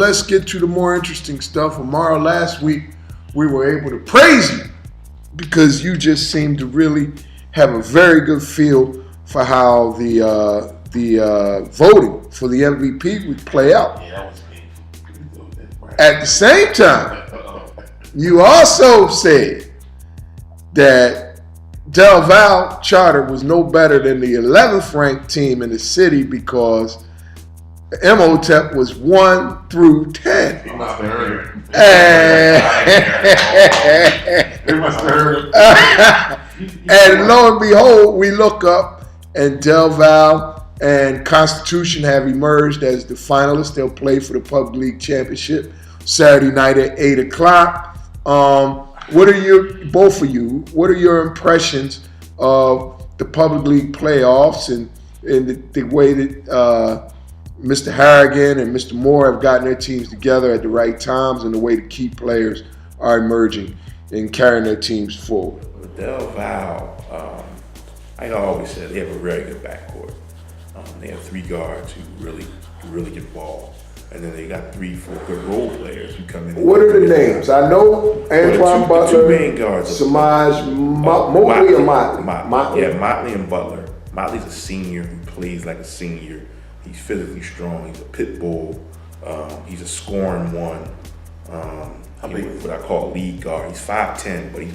let's get to the more interesting stuff. Amara, last week we were able to praise you because you just seemed to really have a very good feel for how the voting for the MVP would play out. Yeah, that was painful. At the same time, you also said that Del Val Charter was no better than the 11th ranked team in the city because Imhotep was 1 through 10. He must have heard him. And, He must have heard him. and lo and behold, we look up and Del Val and Constitution have emerged as the finalists. They'll play for the Public League Championship Saturday night at 8 o'clock. What are both of you, what are your impressions of the Public League playoffs and the way that Mr. Harrigan and Mr. Moore have gotten their teams together at the right times and the way the key players are emerging and carrying their teams forward? With Del Val, I always said they have a very good backcourt. They have 3 guards who really get ball. And then they got 3-4 good role players who come in. What are the names? I know Antoine Butler, two main guards. Samaj Motley or Motley? Yeah, Motley and Butler. Motley's a senior who plays like a senior. He's physically strong. He's a pit bull. He's a scoring one. What I call lead guard. He's 5'10", but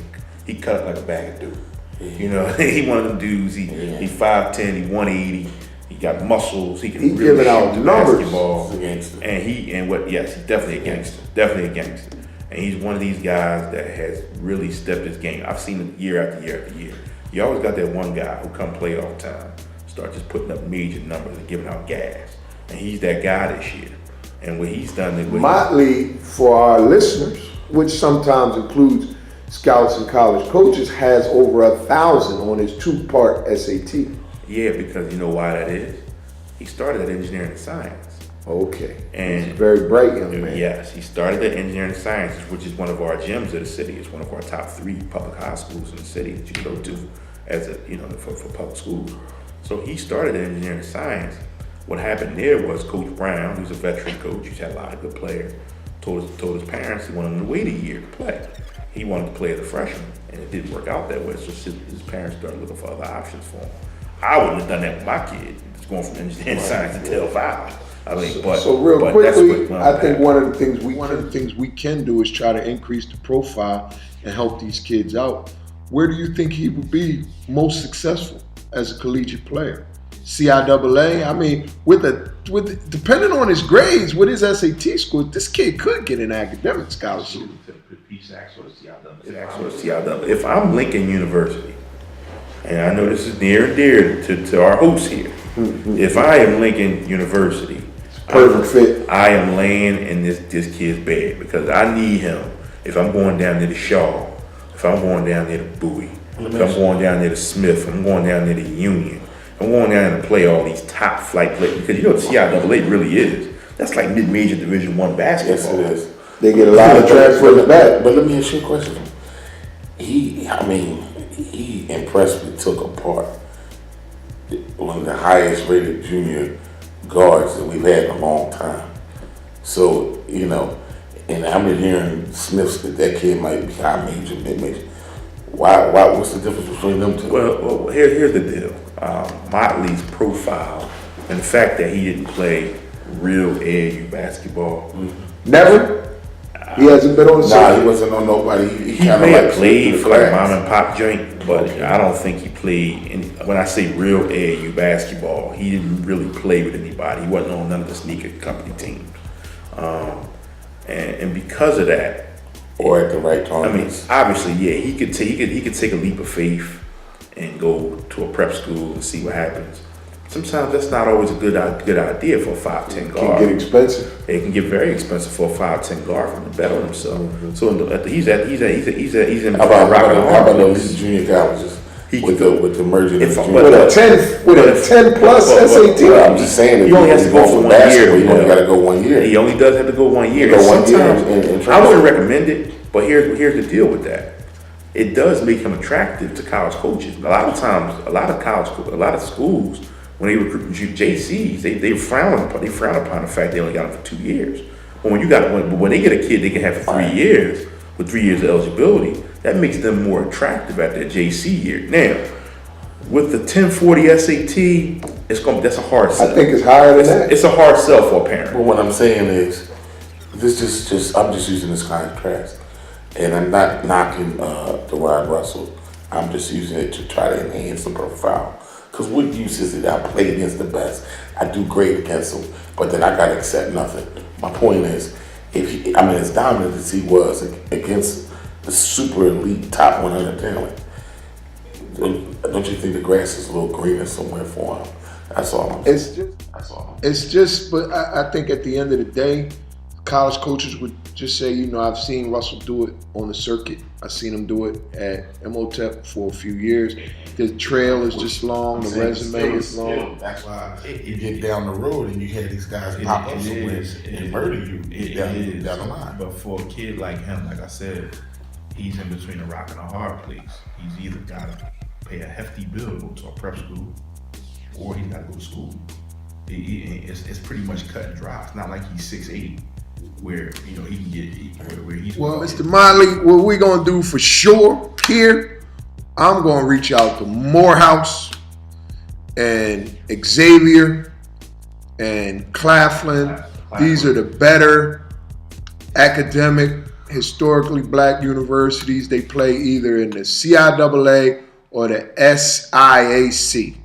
he cut like a bag of dough. You know, he one of them dudes. He's 5'10", he 180. He got muscles. He can He's really giving out shoot the numbers. basketball. He's a gangster. Yes, he's definitely a gangster. Definitely a gangster. And he's one of these guys that has really stepped his game. I've seen it year after year after year. You always got that one guy who come playoff time, start just putting up major numbers and giving out gas. And he's that guy this year. And what he's done. Motley, for our listeners, which sometimes includes scouts and college coaches, has over 1,000 on his 2-part SAT. Yeah, because you know why that is? He started at engineering and science. Okay. And he's a very bright young man. Yes, he started at engineering and science, which is one of our gems of the city. It's one of our top 3 public high schools in the city that you go to as for public schools. So he started at engineering and science. What happened there was Coach Brown, who's a veteran coach, who's had a lot of good players, told his parents he wanted him to wait a year to play. He wanted to play as a freshman, and it didn't work out that way. So his parents started looking for other options for him. I wouldn't have done that with my kid. Just going from engineering science to Del Val. So real quickly, I think one of the things we can do is try to increase the profile and help these kids out. Where do you think he would be most successful as a collegiate player? CIAA. I mean, with depending on his grades, with his SAT score, this kid could get an academic scholarship. If I'm Lincoln University, and I know this is near and dear to our hosts here. If I am Lincoln University, perfect fit. I am laying in this kid's bed because I need him. If I'm going down near the Shaw, if I'm going down near the Bowie, if I'm going down near the Smith, I'm going down near the Union, I'm going down to play all these top flight players because you know what CIAA really is. That's like mid-major Division I basketball. Yes, it is. They get a lot of transfers back. But let me ask you a question. He impressively took apart one of the highest rated junior guards that we've had in a long time. So, and I've been hearing sniffs that kid might be high major, mid major. Why? What's the difference between them two? Well, here's the deal. Motley's profile and the fact that he didn't play real AAU basketball. Mm-hmm. Never? He hasn't been on the Nah, he wasn't on nobody. He kind of like played for like mom and pop joint, but I don't think he played. When I say real AAU basketball, he didn't really play with anybody. He wasn't on none of the sneaker company teams, and because of that, or at the right time. I mean, obviously, yeah, he could take a leap of faith and go to a prep school and see what happens. Sometimes that's not always a good idea for a 5'10" guard. It can get expensive. It can get very expensive for a 5'10" guard from the bet on himself. Mm-hmm. So he's in. How about those junior colleges? With the merger with a 10 plus SAT. Well, I'm just saying, he only has to go for 1 year. You only got to go 1 year. He only does have to go 1 year. Sometimes I wouldn't recommend it, but here's the deal with that. It does make him attractive to college coaches. A lot of times, a lot of schools, when they recruit JCs, they frown upon the fact they only got him for 2 years. But when they get a kid, they can have for 3 years with 3 years of eligibility. That makes them more attractive at their JC year. Now, with the 1040 SAT, that's a hard sell. I think it's higher than that. It's a hard sell for a parent. But what I'm saying is, I'm just using this contrast, and I'm not knocking Rod Russell. I'm just using it to try to enhance the profile. Because what use is it? I play against the best. I do great against them, but then I gotta accept nothing. My point is, as dominant as he was against the super elite top 100 talent, don't you think the grass is a little greener somewhere for him? That's all I'm saying. It's just, but I think at the end of the day, college coaches would just say, I've seen Russell do it on the circuit. I've seen him do it at MOTEP for a few years. The trail is just long, the resume is long. That's why you get down the road and you have these guys pop up somewhere and murder you down the line. But for a kid like him, like I said, he's in between a rock and a hard place. He's either got to pay a hefty bill to go to a prep school, or he's got to go to school. It's pretty much cut and dry. It's not like he's 6'8", where he can get where he's. Well, Mr. Motley, what we're gonna do for sure here, I'm gonna reach out to Morehouse and Xavier and Claflin. These are the better academic, historically black universities. They play either in the CIAA or the SIAC.